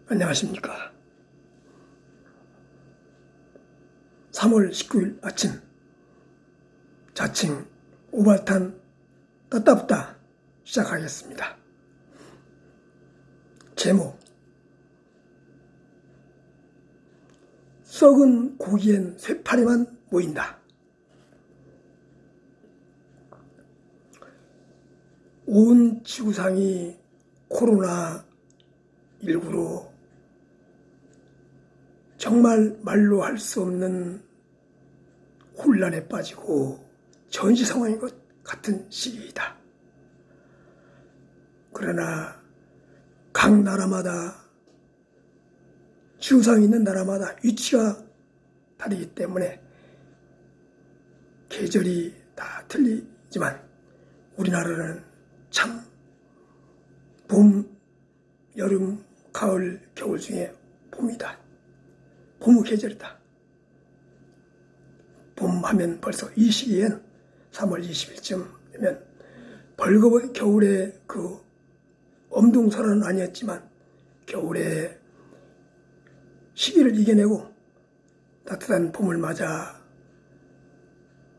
안녕하십니까. 3월 19일 아침 자칭 오발탄 따따붙다 시작하겠습니다. 제목: 썩은 고기엔 쇠파리만 모인다. 온 지구상이 코로나19로 정말 말로 할 수 없는 혼란에 빠지고 전시 상황인 것 같은 시기이다. 그러나 각 나라마다, 지구상에 있는 나라마다 위치가 다르기 때문에 계절이 다 틀리지만 우리나라는 참 봄, 여름, 가을, 겨울 중에 봄이다. 봄의 계절이다. 봄 하면 벌써 이 시기엔 3월 20일쯤 되면 벌거벗은 겨울의 그 엄동설화는 아니었지만 겨울의 시기를 이겨내고 따뜻한 봄을 맞아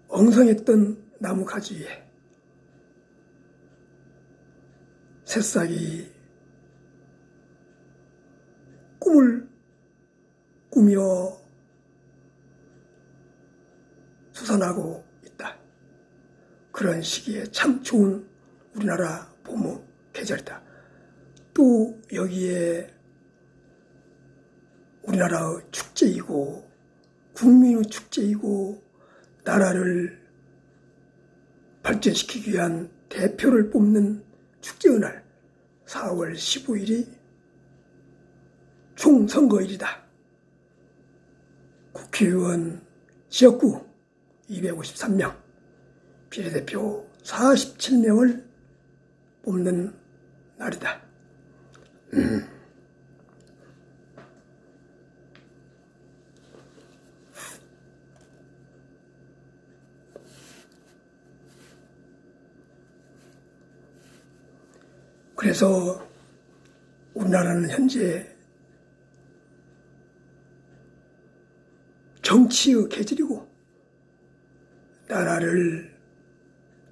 엉성했던 나무 가지 위에 새싹이 꿈을 꾸며 솟아나고 있다. 그런 시기에 참 좋은 우리나라 봄의 계절이다. 또 여기에 우리나라의 축제이고 국민의 축제이고 나라를 발전시키기 위한 대표를 뽑는 축제의 날 4월 15일이 총선거일이다. 국회의원 지역구 253명, 비례대표 47명을 뽑는 날이다. 그래서 우리나라는 현재 정치의 계절이고 나라를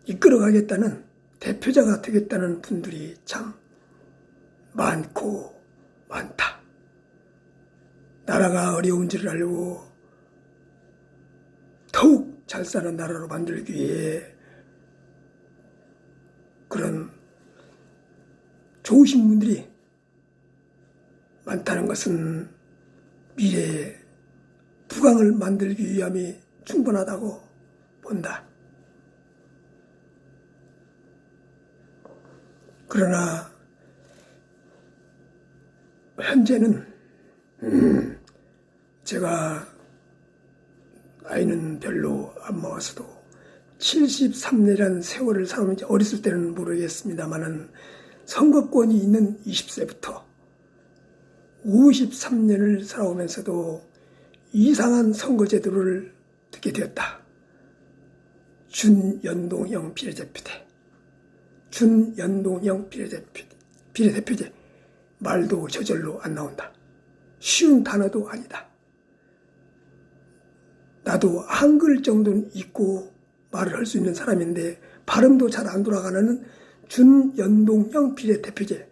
이끌어가겠다는, 대표자가 되겠다는 분들이 참 많고 많다. 나라가 어려운지를 알고 더욱 잘 사는 나라로 만들기 위해 그런 좋으신 분들이 많다는 것은 미래에 부강을 만들기 위함이 충분하다고 본다. 그러나 현재는 제가 나이는 별로 안 먹어서도 73년이라는 세월을 살아오면서 어렸을 때는 모르겠습니다만은 선거권이 있는 20세부터 53년을 살아오면서도 이상한 선거제도를 듣게 되었다. 준연동형 비례대표제, 준연동형 비례대표제. 말도 저절로 안 나온다. 쉬운 단어도 아니다. 나도 한글 정도는 읽고 말을 할 수 있는 사람인데 발음도 잘 안 돌아가는 준연동형 비례대표제,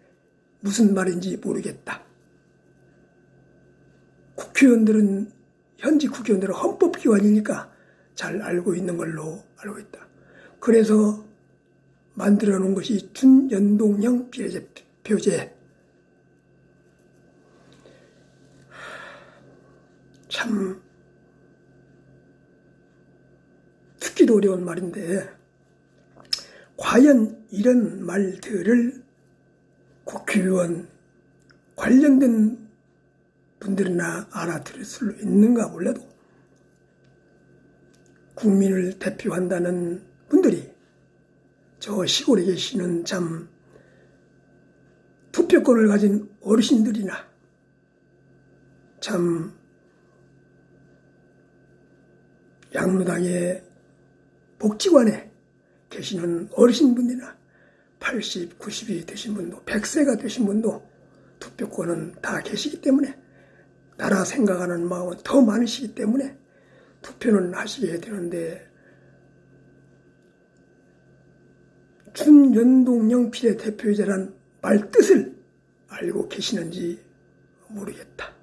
무슨 말인지 모르겠다. 현직 국회의원들은 헌법기관이니까 잘 알고 있는 걸로 알고 있다. 그래서 만들어 놓은 것이 준연동형 비례대표제. 참 듣기도 어려운 말인데 과연 이런 말들을 국회의원 관련된 분들이나 알아들을 수 있는가 몰라도 국민을 대표한다는 분들이 저 시골에 계시는 참 투표권을 가진 어르신들이나 참 양로당의 복지관에 계시는 어르신분들이나 80, 90이 되신 분도 100세가 되신 분도 투표권은 다 계시기 때문에 나라 생각하는 마음은 더 많으시기 때문에 투표는 하시게 되는데 준연동형 비례대표제란 말 뜻을 알고 계시는지 모르겠다.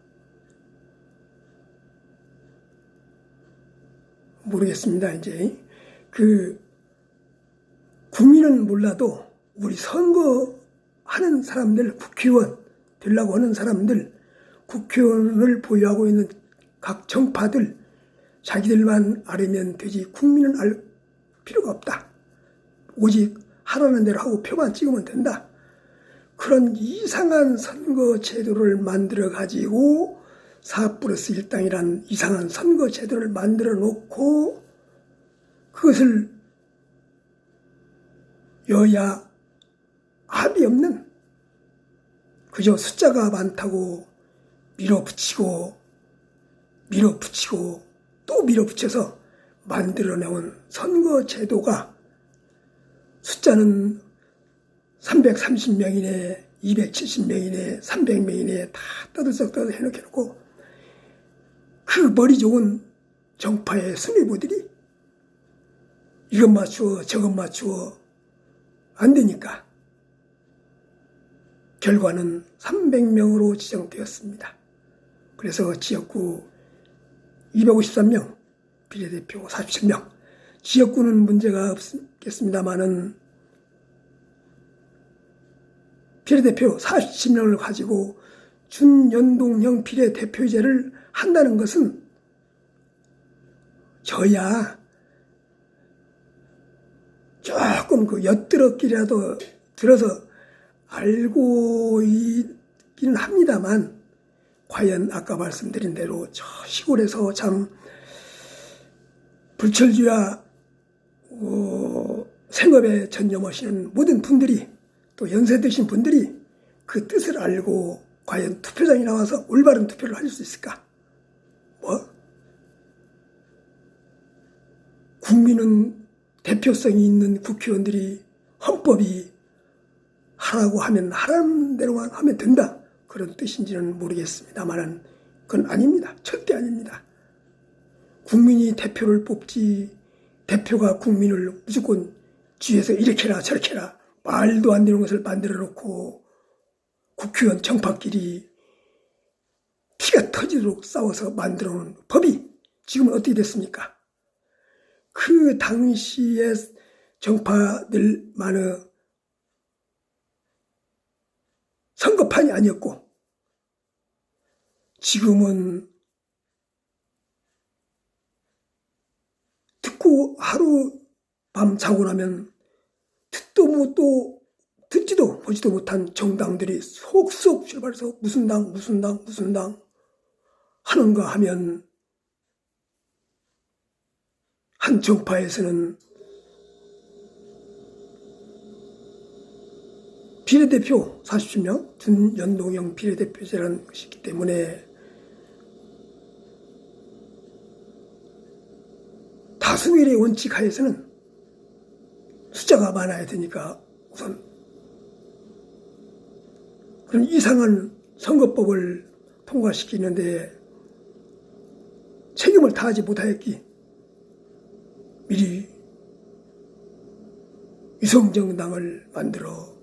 모르겠습니다. 이제 국민은 몰라도 우리 선거하는 사람들, 국회의원 되려고 하는 사람들, 국회의원을 보유하고 있는 각 정파들 자기들만 알으면 되지 국민은 알 필요가 없다. 오직 하라는 대로 하고 표만 찍으면 된다. 그런 이상한 선거 제도를 만들어 가지고 4+1당이란 이상한 선거 제도를 만들어 놓고 그것을 여야 합의 없는 그저 숫자가 많다고 밀어붙이고 또 밀어붙여서 만들어내온 선거 제도가 숫자는 330명이네 270명이네 300명이네 다 떠들썩 해놓고 그 머리 좋은 정파의 수뇌부들이 이것 맞추어 저것 맞추어 안 되니까 결과는 300명으로 지정되었습니다. 그래서 지역구 253명, 비례대표 47명, 지역구는 문제가 없겠습니다만은 비례대표 40명을 가지고 준연동형 비례대표제를 한다는 것은 저야 조금 엿들었기라도 들어서 알고 있기는 합니다만 과연 아까 말씀드린 대로 저 시골에서 참 불철주야 생업에 전념하시는 모든 분들이 또 연세 드신 분들이 그 뜻을 알고 과연 투표장에 나와서 올바른 투표를 할 수 있을까? 국민은 대표성이 있는 국회의원들이 헌법이 하라고 하면 하라는 대로만 하면 된다. 그런 뜻인지는 모르겠습니다만 그건 아닙니다. 절대 아닙니다. 국민이 대표를 뽑지 대표가 국민을 무조건 뒤에서 이렇게 해라 저렇게 해라 말도 안 되는 것을 만들어 놓고 국회의원 정파끼리 피가 터지도록 싸워서 만들어 놓은 법이 지금은 어떻게 됐습니까? 그 당시의 정파들만의 선거판이 아니었고 지금은 듣고 하루 밤 자고 나면 듣지도 보지도 못한 정당들이 속속 출발해서 무슨 당 하는가 하면 한 정파에서는 비례대표 40명 준연동형 비례대표제라는 것이기 때문에 다수결의 원칙 하에서는 숫자가 많아야 되니까 우선 그런 이상한 선거법을 통과시키는데 책임을 다하지 못하였기 미리 위성정당을 만들어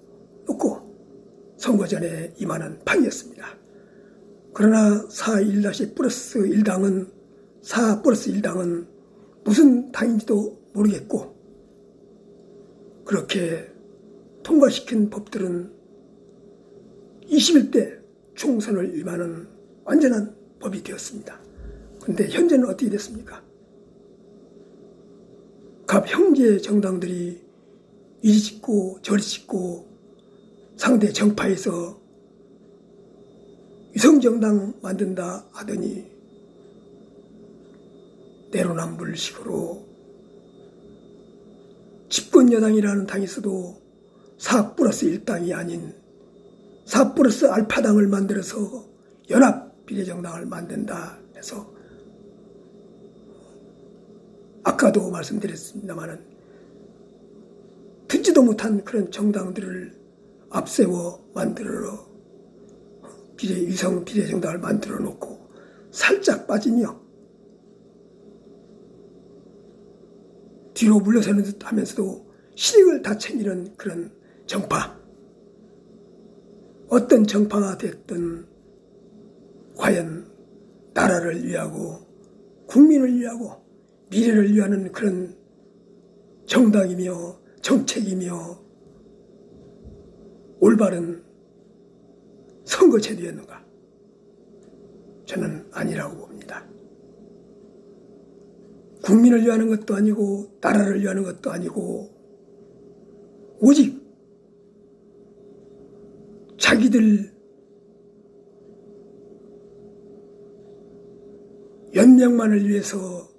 놓고 선거 전에 임하는 판이었습니다. 그러나 4+1당은 무슨 당인지도 모르겠고 그렇게 통과시킨 법들은 21대 총선을 임하는 완전한 법이 되었습니다. 그런데 현재는 어떻게 됐습니까? 각 형제 정당들이 이리 짓고 저리 짓고 상대 정파에서 위성정당 만든다 하더니 내로남불식으로 집권여당이라는 당에서도 4+1당이 아닌 4+알파당을 만들어서 연합비례정당을 만든다 해서 아까도 말씀드렸습니다만 듣지도 못한 그런 정당들을 앞세워 만들어 위성 비례정당을 만들어 놓고 살짝 빠지며 뒤로 물러서는 듯 하면서도 실익을 다 챙기는 그런 정파, 어떤 정파가 됐든 과연 나라를 위하고 국민을 위하고 미래를 위하는 그런 정당이며 정책이며 올바른 선거제도였는가? 저는 아니라고 봅니다. 국민을 위하는 것도 아니고 나라를 위하는 것도 아니고 오직 자기들 연명만을 위해서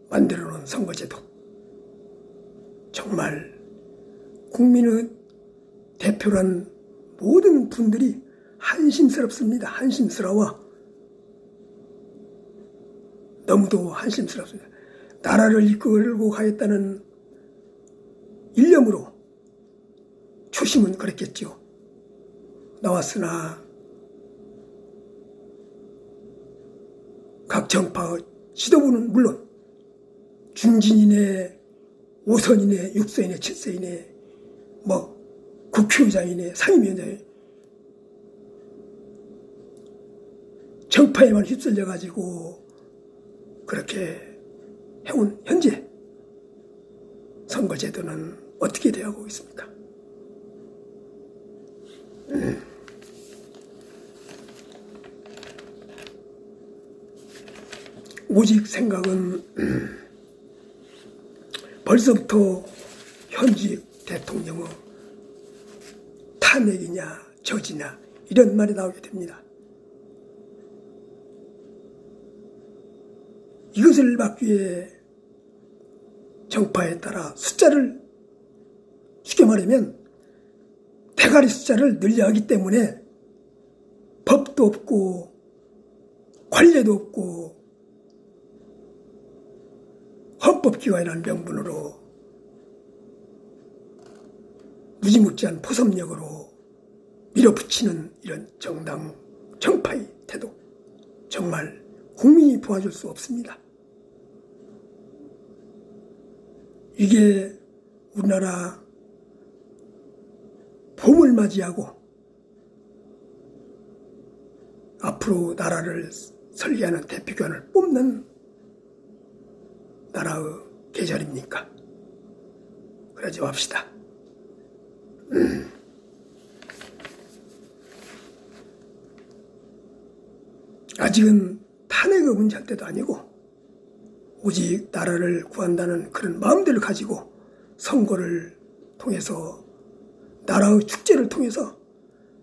만들어 놓은 선거제도, 정말 국민의 대표란 모든 분들이 한심스럽습니다. 한심스러워. 너무도 한심스럽습니다. 나라를 이끌고 가겠다는 일념으로 초심은 그랬겠죠. 나왔으나 각 정파의 지도부는 물론 중진이네, 5선이네, 6선이네, 7선이네, 국회의장이네, 상임위원장이네, 정파에만 휩쓸려가지고 그렇게 해온 현재 선거제도는 어떻게 되어가고 있습니까? 오직 생각은 벌써부터 현직 대통령의 탄핵이냐 저지냐 이런 말이 나오게 됩니다. 이것을 막기 위해 정파에 따라 숫자를 쉽게 말하면 대가리 숫자를 늘려 하기 때문에 법도 없고 관례도 없고 헌법기관이라는 명분으로 무지묵지한 포섭력으로 밀어붙이는 이런 정당 정파의 태도, 정말 국민이 도와줄 수 없습니다. 이게 우리나라 봄을 맞이하고 앞으로 나라를 설계하는 대표견을 뽑는 나라의 계절입니까? 그러지 맙시다. 아직은 탄핵의 문제할 때도 아니고 오직 나라를 구한다는 그런 마음들을 가지고 선거를 통해서 나라의 축제를 통해서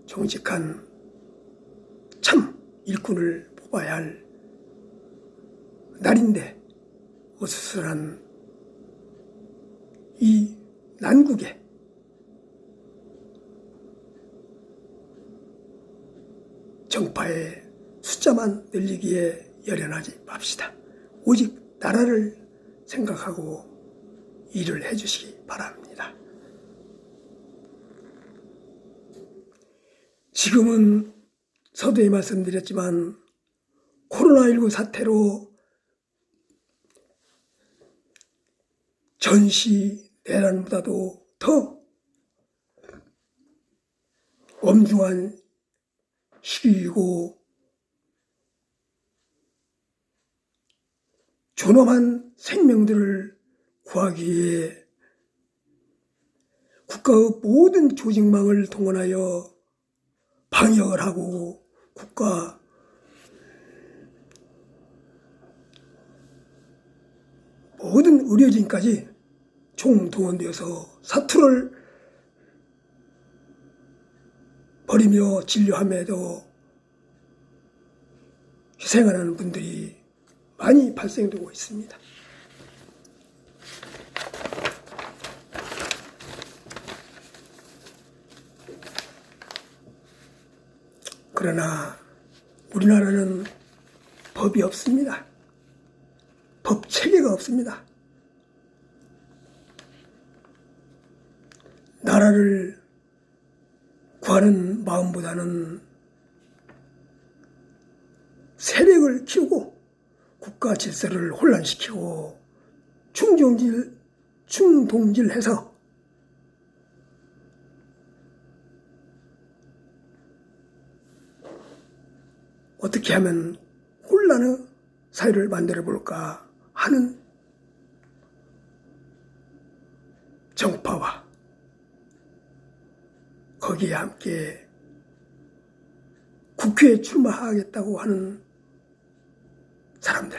정직한 참 일꾼을 뽑아야 할 날인데 어수선한 이 난국에 정파의 숫자만 늘리기에 열연하지 맙시다. 오직 나라를 생각하고 일을 해주시기 바랍니다. 지금은 서두에 말씀드렸지만 코로나19 사태로 전시 내란보다도 더 엄중한 시기이고 존엄한 생명들을 구하기 위해 국가의 모든 조직망을 동원하여 방역을 하고 국가 모든 의료진까지 총동원되어서 사투를 벌이며 진료함에도 희생하는 분들이 많이 발생되고 있습니다. 그러나 우리나라는 법이 없습니다. 법 체계가 없습니다. 나라를 구하는 마음보다는 세력을 키우고 국가 질서를 혼란시키고 충동질해서 어떻게 하면 혼란의 사회를 만들어 볼까 하는 정파와 거기에 함께 국회에 출마하겠다고 하는 사람들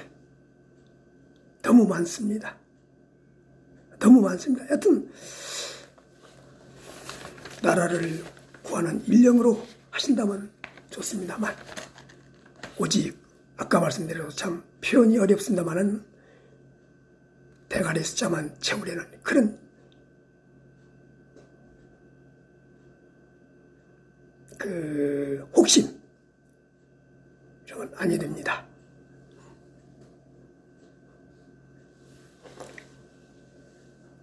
너무 많습니다. 너무 많습니다. 하여튼 나라를 구하는 일령으로 하신다면 좋습니다만 오직 아까 말씀드린 참 표현이 어렵습니다만은 대가리 숫자만 채우려는 그런 혹심 이런 건 아니 됩니다.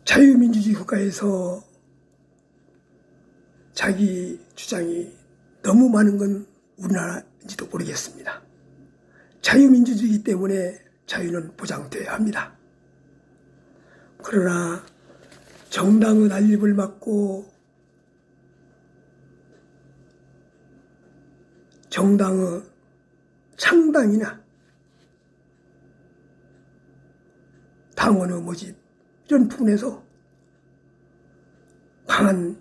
자유민주주의 국가에서 자기 주장이 너무 많은 건 우리나라인지도 모르겠습니다. 자유민주주의이기 때문에 자유는 보장되어야 합니다. 그러나 정당의 난립을 막고 정당의 창당이나 당원의 모집 이런 부분에서 강한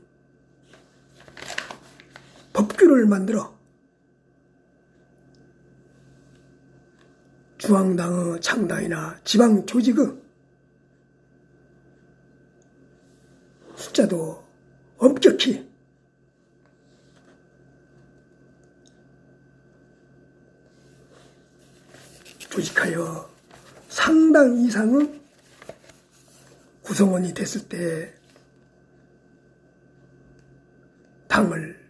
법규를 만들어 중앙당의 창당이나 지방조직의 숫자도 엄격히 조직하여 상당 이상의 구성원이 됐을 때 당을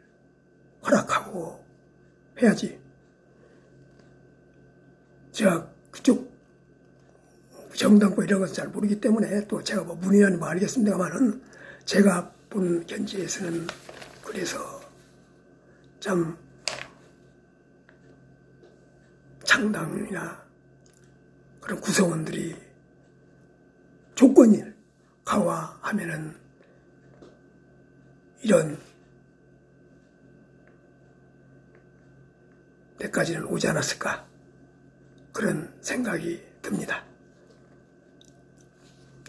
허락하고 해야지. 제가 그쪽 정당과 이런 것을 잘 모르기 때문에 또 제가 뭐 문의하는 거 알겠습니다만은 제가 본 견지에서는 그래서 참 창당이나 그런 구성원들이 조건이 강화하면은 이런 때까지는 오지 않았을까 그런 생각이 듭니다.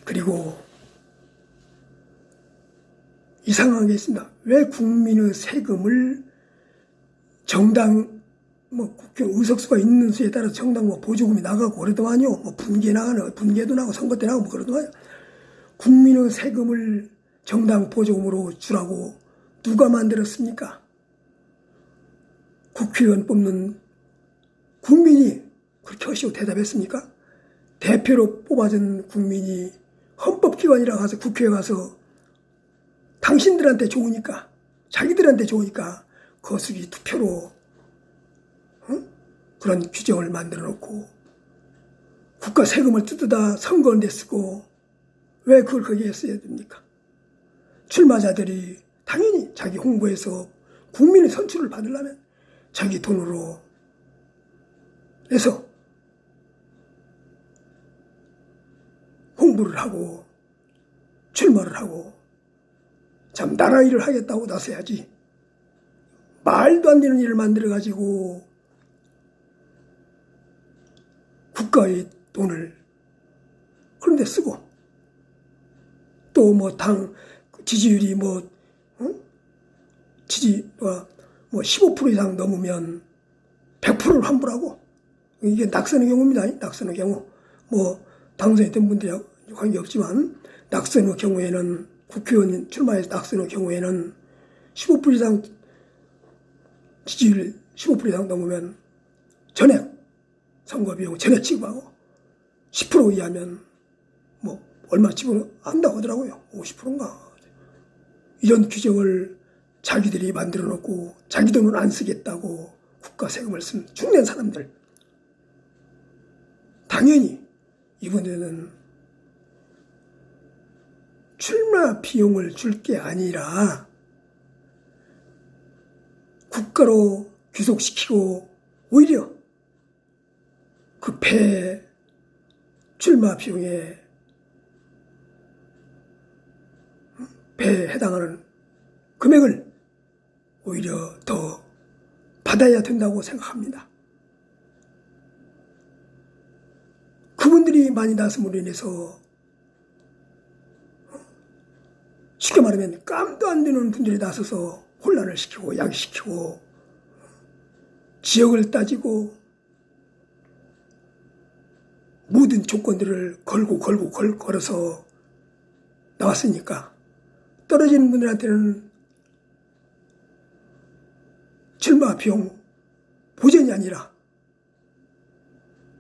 그리고 이상한 게 있습니다. 왜 국민의 세금을 정당 국회 의석수가 있는 수에 따라 정당 보조금이 나가고 그러더만요. 분계도 나가고 선거 때 나가고 그러더만요. 국민의 세금을 정당 보조금으로 주라고 누가 만들었습니까? 국회의원 뽑는 국민이 그렇게 하시고 대답했습니까? 대표로 뽑아준 국민이 헌법기관이라 가서 국회에 가서 당신들한테 좋으니까 자기들한테 좋으니까 거수기 투표로 그런 규정을 만들어 놓고 국가 세금을 뜯어다 선거에 쓰고 왜 그걸 거기에 써야 됩니까? 출마자들이 당연히 자기 홍보에서 국민의 선출을 받으려면 자기 돈으로 내서 홍보를 하고 출마를 하고 참 나라 일을 하겠다고 나서야지 말도 안 되는 일을 만들어가지고 국가의 돈을 그런 데 쓰고 또 당 지지율이 지지가 15% 이상 넘으면 100%를 환불하고 이게 낙선의 경우입니다. 낙선의 경우 당선이 된 분들이랑 관계없지만 낙선의 경우에는 국회의원 출마해서 낙선의 경우에는 15% 이상 지지율 15% 이상 넘으면 전액 선거비용 전액 지급하고 10% 이하면 얼마 지불한다고 하더라고요. 50%인가. 이런 규정을 자기들이 만들어 놓고 자기 돈은 안 쓰겠다고 국가 세금을 쓴 중년 사람들 당연히 이번에는 출마 비용을 줄 게 아니라 국가로 귀속시키고 오히려 그 배 출마 비용에 배에 해당하는 금액을 오히려 더 받아야 된다고 생각합니다. 그분들이 많이 나섬으로 인해서 쉽게 말하면 깜도 안 되는 분들이 나서서 혼란을 시키고 야기시키고 지역을 따지고 모든 조건들을 걸어서 나왔으니까 떨어지는 분들한테는 출마 비용 보전이 아니라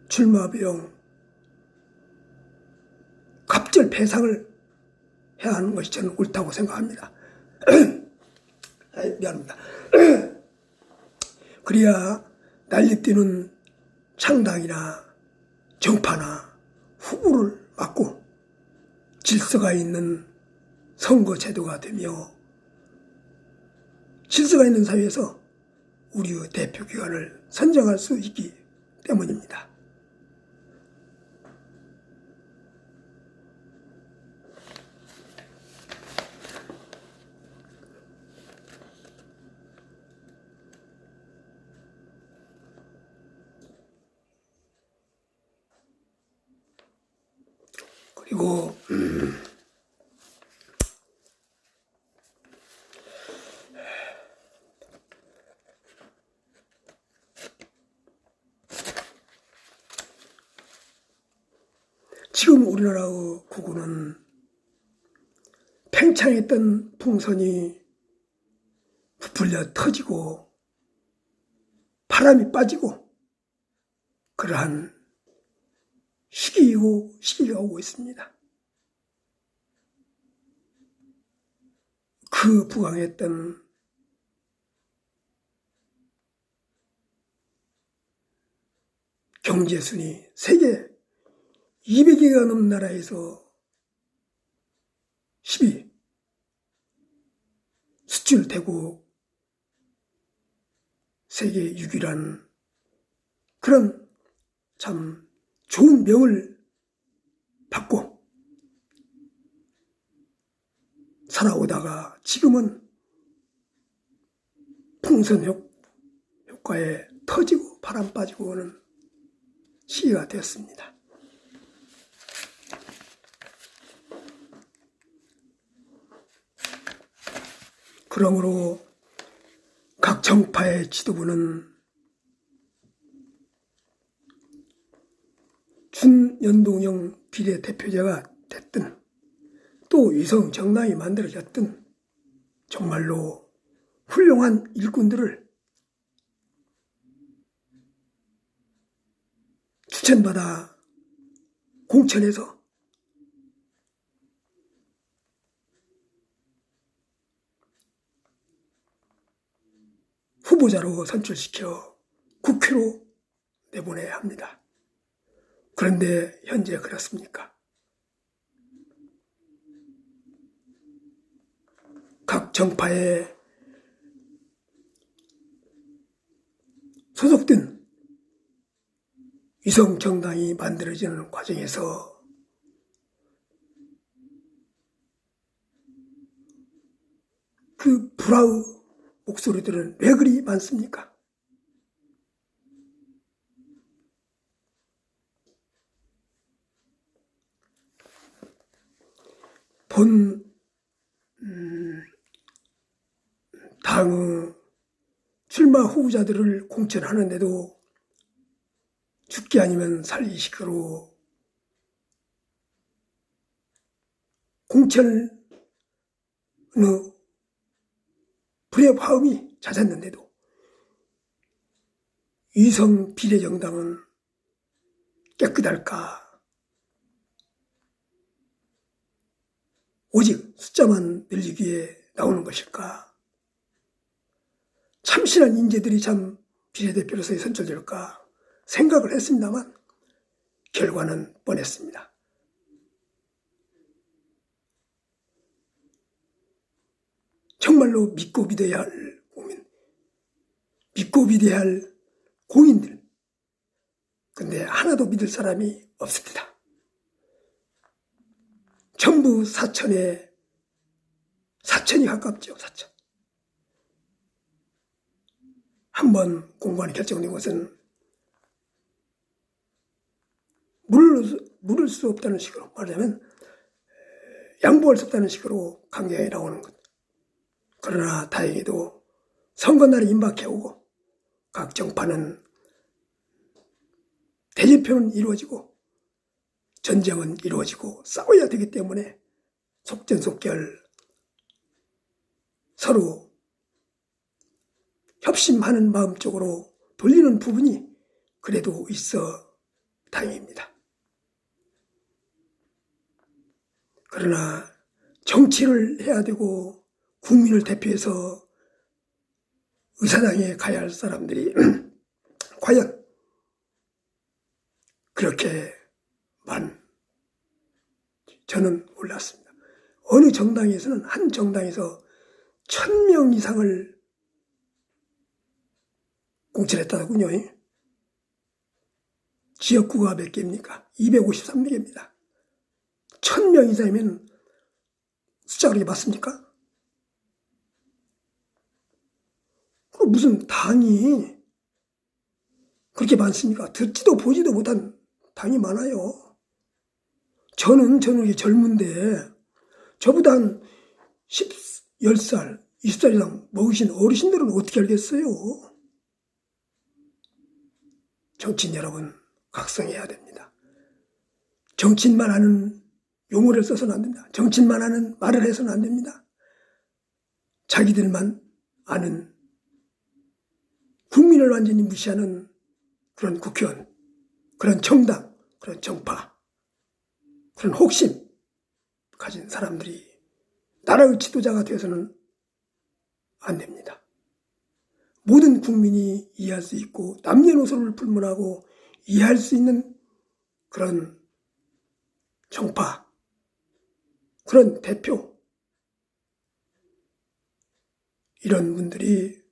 출마 비용 갑절 배상을 해야 하는 것이 저는 옳다고 생각합니다. 미안합니다. 그래야 난립뛰는 창당이나 정파나 후보를 막고 질서가 있는 선거제도가 되며 질서가 있는 사회에서 우리의 대표기관을 선정할 수 있기 때문입니다. 그리고 지금 우리나라의 국군은 팽창했던 풍선이 부풀려 터지고 바람이 빠지고 그러한 시기가 오고 있습니다. 그 부강했던 경제순위 세계 200개가 넘는 나라에서 10위 수출 대국 세계 6위란 그런 참 좋은 명을 받고 살아오다가 지금은 풍선 효과에 터지고 바람 빠지고 오는 시기가 되었습니다. 그러므로 각 정파의 지도부는 준연동형 비례대표제가 됐든 또 위성 정당이 만들어졌든 정말로 훌륭한 일꾼들을 추천받아 공천해서 후보자로 선출시켜 국회로 내보내야 합니다. 그런데 현재 그렇습니까? 각 정파에 소속된 위성 정당이 만들어지는 과정에서 그 불화의 목소리들은 왜 그리 많습니까? 본 당의 출마 후보자들을 공천하는데도 죽기 아니면 살기식으로 공천의 불의 화음이 잦았는데도 위성 비례정당은 깨끗할까? 오직 숫자만 늘리기 위해 나오는 것일까? 참신한 인재들이 참 비례대표로서 선출될까 생각을 했습니다만 결과는 뻔했습니다. 정말로 믿고 믿어야 할 국민, 믿고 믿어야 할 공인들. 근데 하나도 믿을 사람이 없습니다. 전부 사천이 가깝죠. 사천. 한번 공부하는 결정된 것은 물을 수 없다는 식으로 말하자면 양보할 수 없다는 식으로 강경하게 나오는 것. 그러나 다행히도 선거날이 임박해오고 각 정파는 대집표는 이루어지고 전쟁은 이루어지고 싸워야 되기 때문에 속전속결 서로 협심하는 마음 쪽으로 돌리는 부분이 그래도 있어 다행입니다. 그러나 정치를 해야 되고 국민을 대표해서 의사당에 가야 할 사람들이 과연 그렇게만 저는 몰랐습니다. 어느 정당에서는 한 정당에서 1000명 이상을 공천했다더군요. 지역구가 몇 개입니까? 253개입니다. 1000명 이상이면 숫자가 그렇게 맞습니까? 그럼 무슨 당이 그렇게 많습니까? 듣지도 보지도 못한 당이 많아요. 저는 이렇게 젊은데 저보다 한 10살, 20살 이상 먹으신 어르신들은 어떻게 알겠어요? 정치인 여러분, 각성해야 됩니다. 정치인만 하는 용어를 써서는 안 됩니다. 정치인만 하는 말을 해서는 안 됩니다. 자기들만 아는 국민을 완전히 무시하는 그런 국회의원, 그런 정당, 그런 정파, 그런 혹심 가진 사람들이 나라의 지도자가 되어서는 안 됩니다. 모든 국민이 이해할 수 있고 남녀노소를 불문하고 이해할 수 있는 그런 정파, 그런 대표, 이런 분들이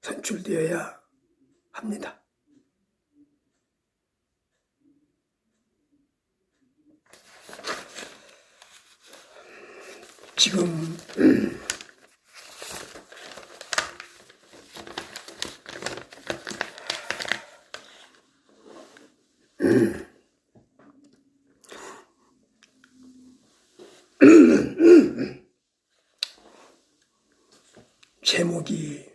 선출되어야 합니다. 지금 제목이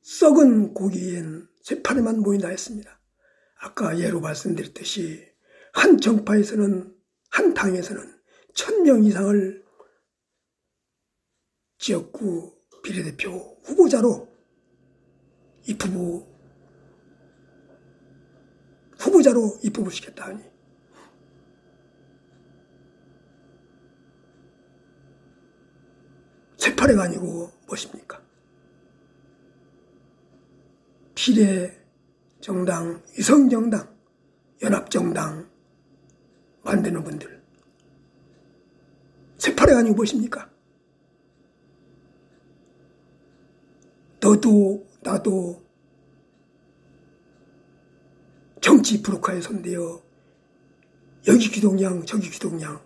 썩은 고기엔 쇠파리만 모인다 했습니다. 아까 예로 말씀드렸듯이 한 정파에서는, 한 당에서는 1000명 이상을 지역구 비례대표 후보자로 입후보를 시켰다 하니 쇠파리가 아니고 무엇입니까? 비례정당, 위성정당, 연합정당 만드는 분들, 쇠파리가 아니고 무엇입니까? 너도 나도 정치 브로커에 손대어 여기 귀동냥 저기 귀동냥,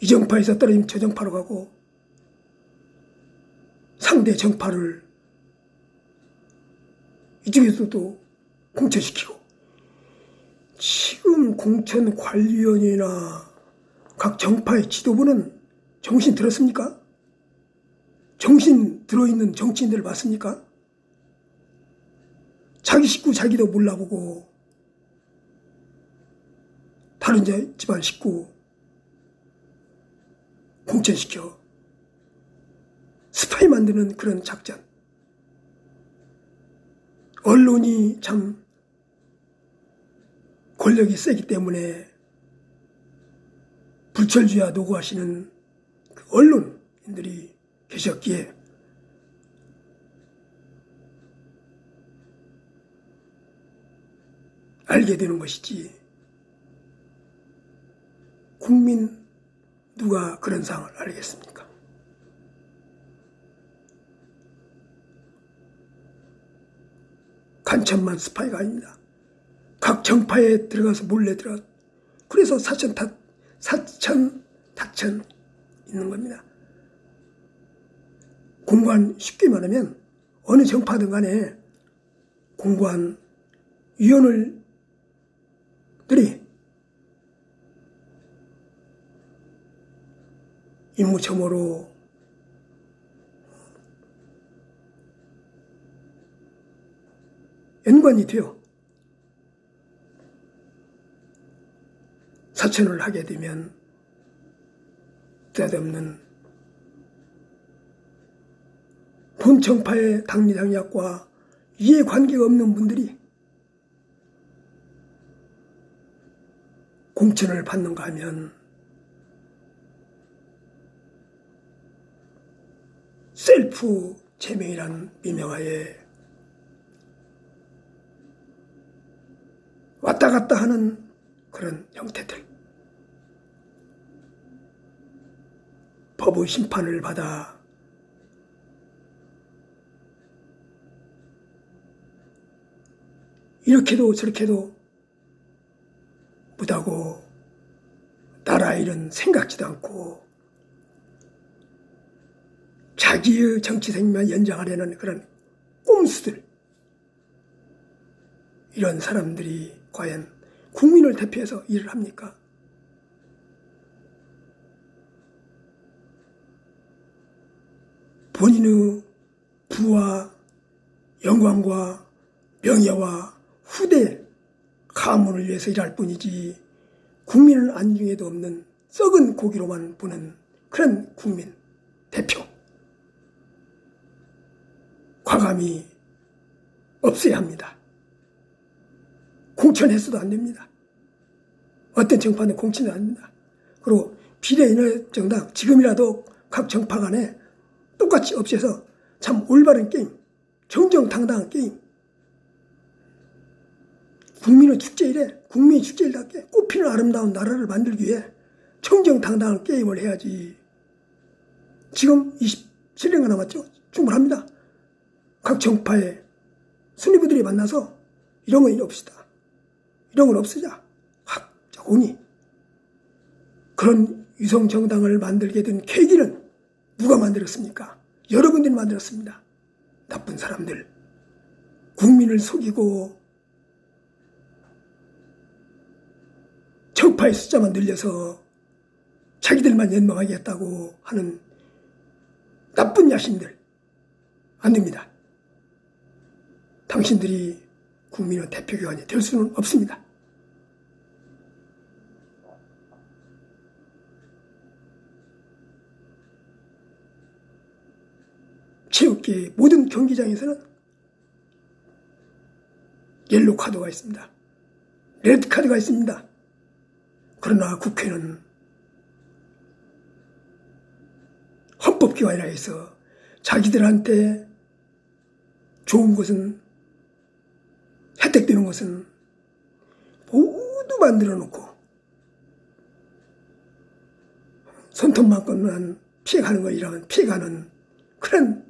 이 정파에서 떨어지면 저 정파로 가고 상대 정파를 이쪽에서도 공천시키고, 지금 공천관리위원회나 각 정파의 지도부는 정신 들었습니까? 정신 들어있는 정치인들을 봤습니까? 자기 식구 자기도 몰라보고 다른 집안 식구 공천시켜 스파이 만드는 그런 작전. 언론이 참 권력이 세기 때문에 불철주야 노고하시는 그 언론인들이 계셨기에 알게 되는 것이지, 국민 누가 그런 상황을 알겠습니까? 간첩만 스파이가 아닙니다. 각 정파에 들어가서 몰래 들어가. 그래서 사천 있는 겁니다. 공관 쉽게 말하면 어느 정파든 간에 공관 위원들이 임무첨으로 연관이 되어 사천을 하게 되면 뜻없는 본정파의 당리당략과 이해관계가 없는 분들이 공천을 받는가 하면 셀프 제명이란 미명하에 왔다 갔다 하는 그런 형태들, 법의 심판을 받아 이렇게도 저렇게도 못하고 나라 일은 생각지도 않고 자기의 정치 생명만 연장하려는 그런 꼼수들, 이런 사람들이 과연 국민을 대표해서 일을 합니까? 본인의 부와 영광과 명예와 후대 가문을 위해서 일할 뿐이지 국민은 안중에도 없는 썩은 고기로만 보는 그런 국민 대표, 과감히 없애야 합니다. 공천해서도 안 됩니다. 어떤 정파는 공천도 안 됩니다. 그리고 비례인의 지금이라도 각 정파 간에 똑같이 없애서 참 올바른 게임, 정정당당한 게임, 국민의 축제일에 국민의 축제일답게 꽃피는 아름다운 나라를 만들기 위해 정정당당한 게임을 해야지. 지금 27년가 남았죠. 충분합니다. 각 정파의 순위부들이 만나서 이런 건 없시다. 이런 건 없으자. 각자 오니. 그런 위성정당을 만들게 된 계기는 누가 만들었습니까? 여러분들이 만들었습니다. 나쁜 사람들. 국민을 속이고 정파의 숫자만 늘려서 자기들만 연명하겠다고 하는 나쁜 야신들. 안 됩니다. 당신들이 국민의 대표기관이 될 수는 없습니다. 체육계 모든 경기장에서는 옐로우 카드가 있습니다. 레드 카드가 있습니다. 그러나 국회는 헌법기관이라 해서 자기들한테 좋은 것은, 혜택되는 것은 모두 만들어 놓고 손톱만큼만 피해가는 것이라면 피해가는 그런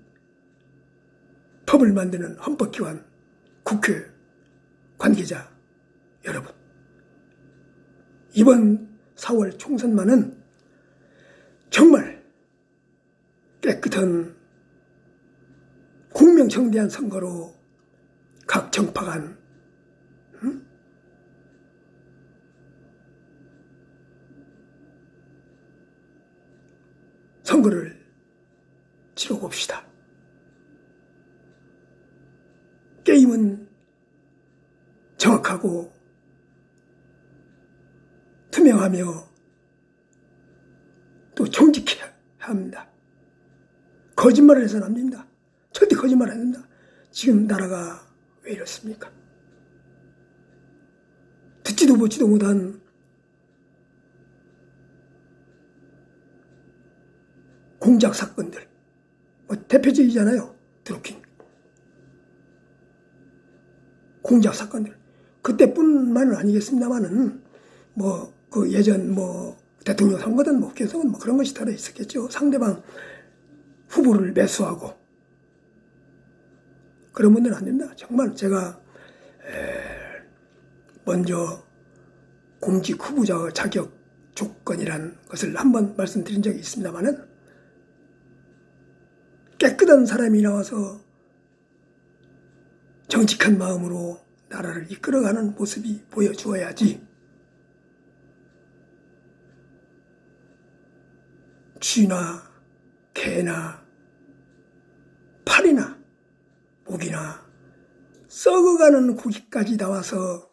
법을 만드는 헌법기관, 국회 관계자 여러분, 이번 4월 총선만은 정말 깨끗한 공명정대한 선거로 각 정파 간 선거를 치러봅시다. 게임은 정확하고 투명하며 또 정직해야 합니다. 거짓말을 해서는 안 됩니다. 절대 거짓말 안 됩니다. 지금 나라가 왜 이렇습니까? 듣지도 보지도 못한 공작 사건들, 대표적이잖아요. 드루킹 공작 사건들. 그때뿐만은 아니겠습니다만은 그 예전 대통령 선거든 국회의원 그런 것이 다들 있었겠죠. 상대방 후보를 매수하고 그런 분들은 안 됩니다. 정말 제가 먼저 공직 후보자 자격 조건이란 것을 한번 말씀드린 적이 있습니다만은, 깨끗한 사람이 나와서 정직한 마음으로 나라를 이끌어가는 모습이 보여주어야지, 쥐나 개나 파리나 목이나 썩어가는 고기까지 나와서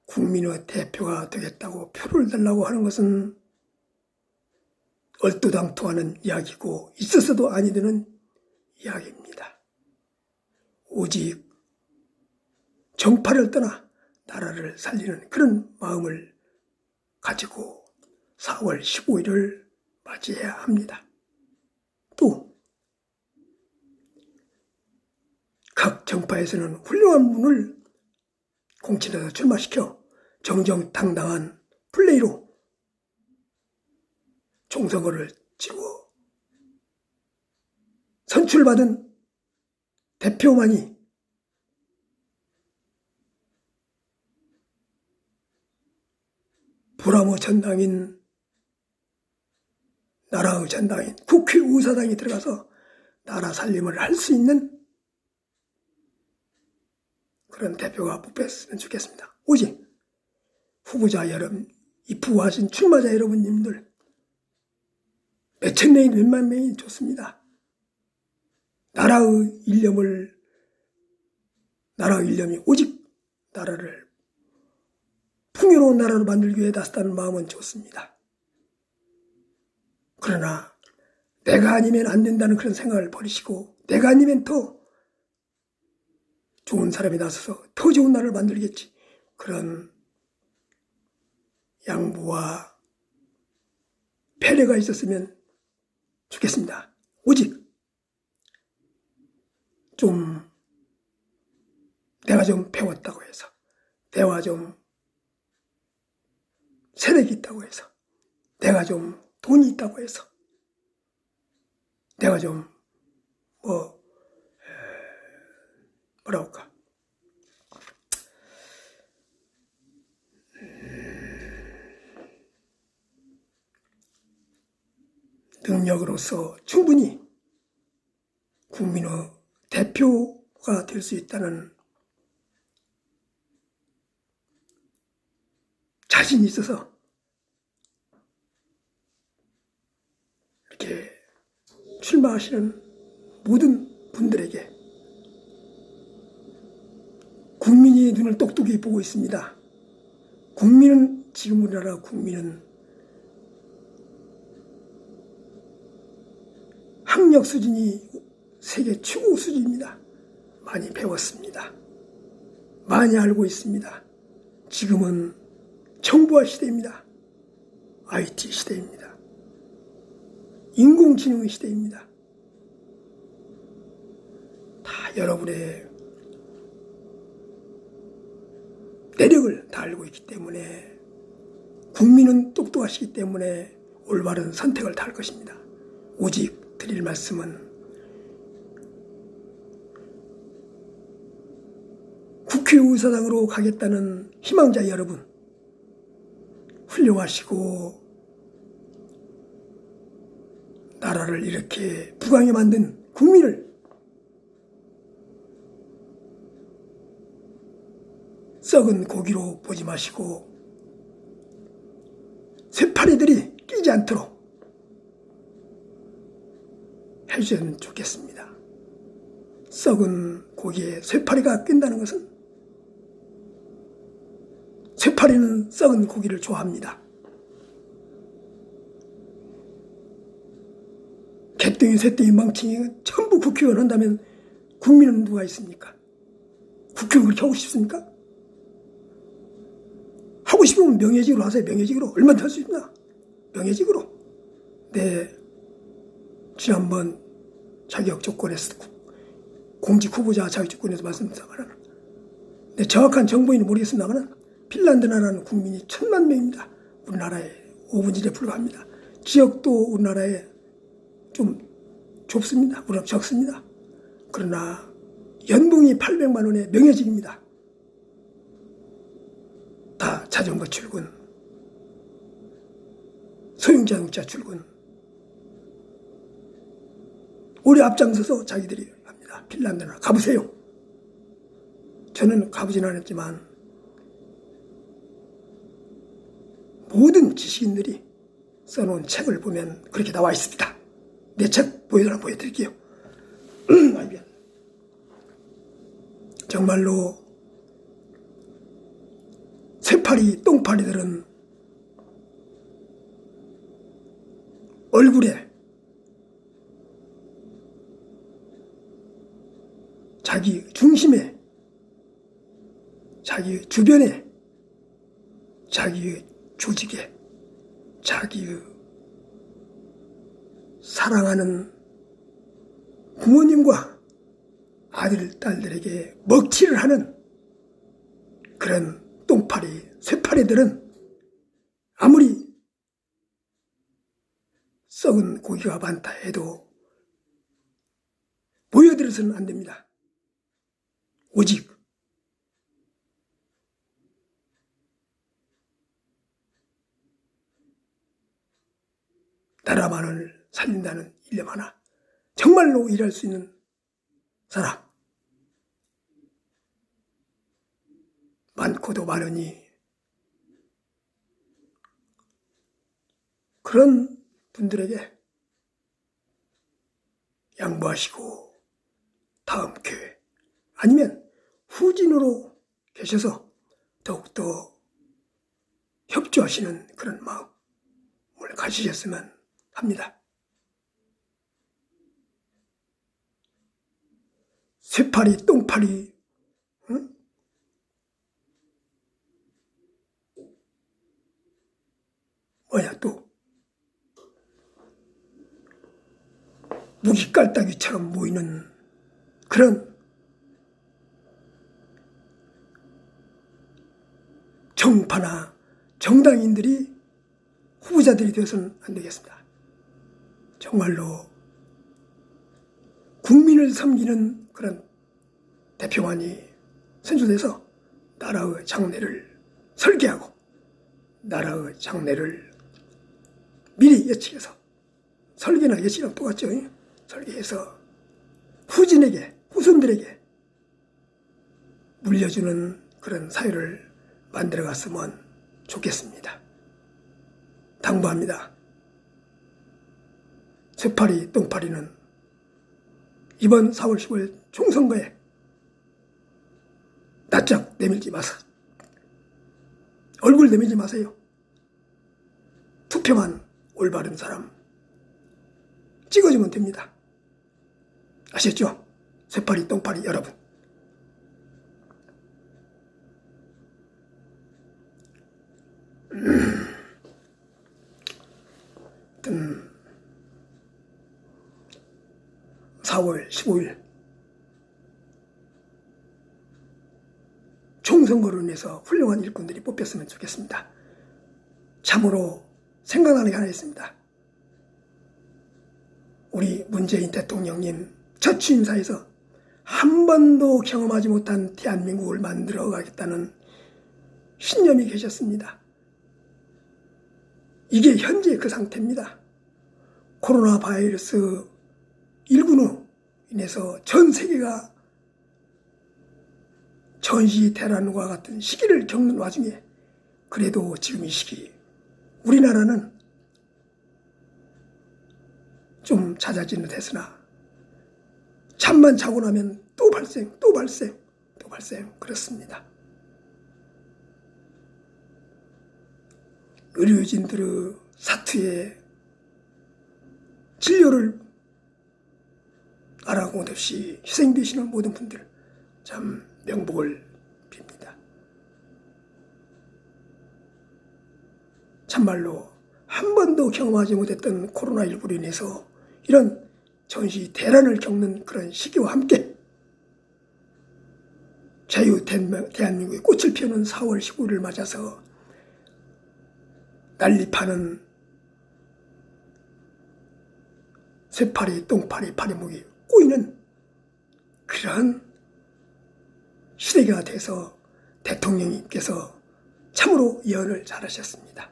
국민의 대표가 되겠다고 표를 달라고 하는 것은 얼토당토하는 이야기고 있어서도 아니 되는 이야기입니다. 오직 정파를 떠나 나라를 살리는 그런 마음을 가지고 4월 15일을 맞이해야 합니다. 또 각 정파에서는 훌륭한 분을 공천에서 출마시켜 정정당당한 플레이로 총선거를 치르고 선출받은 대표만이 불암의 전당인, 나라의 전당인 국회의사당이 들어가서 나라 살림을 할 수 있는 그런 대표가 뽑혔으면 좋겠습니다. 오직 후보자 여러분, 입후하신 출마자 여러분님들, 몇천 명이 몇만 명이 좋습니다. 나라의 일념이 오직 나라를 풍요로운 나라로 만들기 위해 나섰다는 마음은 좋습니다. 그러나 내가 아니면 안 된다는 그런 생각을 버리시고, 내가 아니면 더 좋은 사람이 나서서 더 좋은 나라를 만들겠지, 그런 양보와 배려가 있었으면 좋겠습니다. 오직 좀 내가 좀 배웠다고 해서, 내가 좀 세력이 있다고 해서, 내가 좀 돈이 있다고 해서, 내가 좀 뭐라고 할까, 능력으로서 충분히 국민의 대표가 될 수 있다는 자신이 있어서 이렇게 출마하시는 모든 분들에게 국민이 눈을 똑똑히 보고 있습니다. 지금 우리나라 국민은 학력 수준이 세계 최고 수준입니다. 많이 배웠습니다. 많이 알고 있습니다. 지금은 정보화 시대입니다. IT 시대입니다. 인공지능 시대입니다. 다 여러분의 내력을 다 알고 있기 때문에, 국민은 똑똑하시기 때문에 올바른 선택을 다 할 것입니다. 오직 드릴 말씀은 국회의사당으로 가겠다는 희망자 여러분, 훌륭하시고 나라를 이렇게 부강에 만든 국민을 썩은 고기로 보지 마시고 쇠파리들이 끼지 않도록 해주시면 좋겠습니다. 썩은 고기에 쇠파리가 낀다는 것은, 쇠파리는 썩은 고기를 좋아합니다. 개똥이, 쇠똥이, 망칭이 전부 국회의원 한다면 국민은 누가 있습니까? 국회의원 그렇게 하고 싶습니까? 하고 싶으면 명예직으로 하세요. 명예직으로. 얼마나 할 수 있나? 명예직으로. 네, 지난번 자격 조건에서, 공직 후보자 자격 조건에서 말씀드렸다만, 네, 정확한 정보인지 모르겠습니다만 핀란드 나라는 국민이 1,000만 명입니다. 우리나라의 5분의 1에 불과합니다. 지역도 우리나라에 좀 좁습니다. 우리나라 적습니다. 그러나 연봉이 800만 원의 명예직입니다. 다 자전거 출근, 소형자동차 출근. 우리 앞장서서 자기들이 합니다. 핀란드나 가보세요. 저는 가보진 않았지만 모든 지식인들이 써놓은 책을 보면 그렇게 나와 있습니다. 내 책 보여드릴게요. 정말로 새파리 똥파리들은 얼굴에 자기 중심에 자기 주변에 자기의 조직에 자기의 사랑하는 부모님과 아들, 딸들에게 먹칠을 하는 그런 똥파리, 쇠파리들은 아무리 썩은 고기가 많다 해도 보여드려서는 안 됩니다. 오직 나라만을 살린다는 일념 하나, 정말로 일할 수 있는 사람 많고도 많으니 그런 분들에게 양보하시고 다음 기회 아니면 후진으로 계셔서 더욱더 협조하시는 그런 마음을 가지셨으면 합니다. 쇠파리, 똥파리, 응? 또 무기깔따기처럼 모이는 그런 정파나 정당인들이 후보자들이 되어서는 안 되겠습니다. 정말로 국민을 섬기는 그런 대표만이 선출돼서 나라의 장래를 설계하고 나라의 장래를 미리 예측해서 설계나 예측이랑 똑같죠. 설계해서 후진에게 후손들에게 물려주는 그런 사회를 만들어갔으면 좋겠습니다. 당부합니다. 쇠파리, 똥파리는 이번 4월 15일 총선거에 낯짝 내밀지 마세요. 얼굴 내밀지 마세요. 투표만 올바른 사람 찍어주면 됩니다. 아셨죠? 쇠파리, 똥파리 여러분. 하여튼 4월 15일 총선거로 인해서 훌륭한 일꾼들이 뽑혔으면 좋겠습니다. 참으로 생각나는 게 하나 있습니다. 우리 문재인 대통령님 첫 취임사에서 한 번도 경험하지 못한 대한민국을 만들어 가겠다는 신념이 계셨습니다. 이게 현재 그 상태입니다. 코로나 바이러스 19로 인해서 전 세계가 전시 대란과 같은 시기를 겪는 와중에 그래도 지금 이 시기 우리나라는 좀 잦아지는 데서나 잠만 자고 나면 또 발생 그렇습니다. 의료진들의 사투에 진료를 알아보고 없이 희생되시는 모든 분들 참 명복을 빕니다. 참말로 한 번도 경험하지 못했던 코로나19로 인해서 이런 전시 대란을 겪는 그런 시기와 함께 자유 대한민국의 꽃을 피우는 4월 15일을 맞아서 난립하는 쇠파리, 똥파리, 파리목이 꼬이는 그런 시대가 돼서 대통령님께서 참으로 예언을 잘하셨습니다.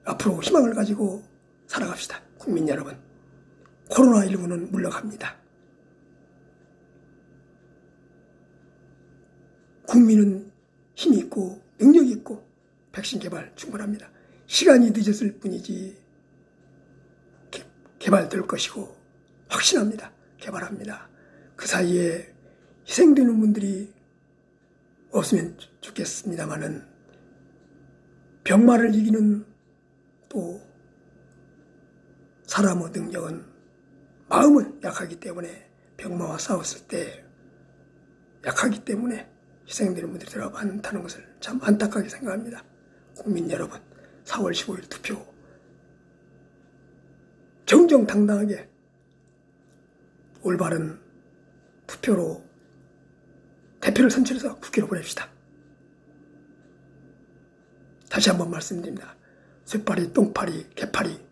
앞으로 희망을 가지고 살아갑시다. 국민 여러분. 코로나19는 물러갑니다. 국민은 힘이 있고 능력이 있고 백신 개발 충분합니다. 시간이 늦었을 뿐이지 개발될 것이고 확신합니다. 개발합니다. 그 사이에 희생되는 분들이 없으면 좋겠습니다마는 병마를 이기는 또 사람의 능력은 마음은 약하기 때문에 병마와 싸웠을 때 약하기 때문에 희생되는 분들이 들어 많다는 것을 참 안타깝게 생각합니다. 국민 여러분, 4월 15일 투표 정정당당하게 올바른 투표로 대표를 선출해서 국회로 보냅시다. 다시 한번 말씀드립니다. 쇠파리, 똥파리, 개파리,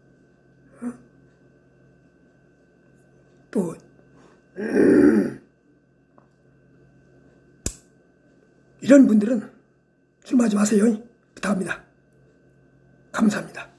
또 이런 분들은 출마하지 마세요. 부탁합니다. 감사합니다.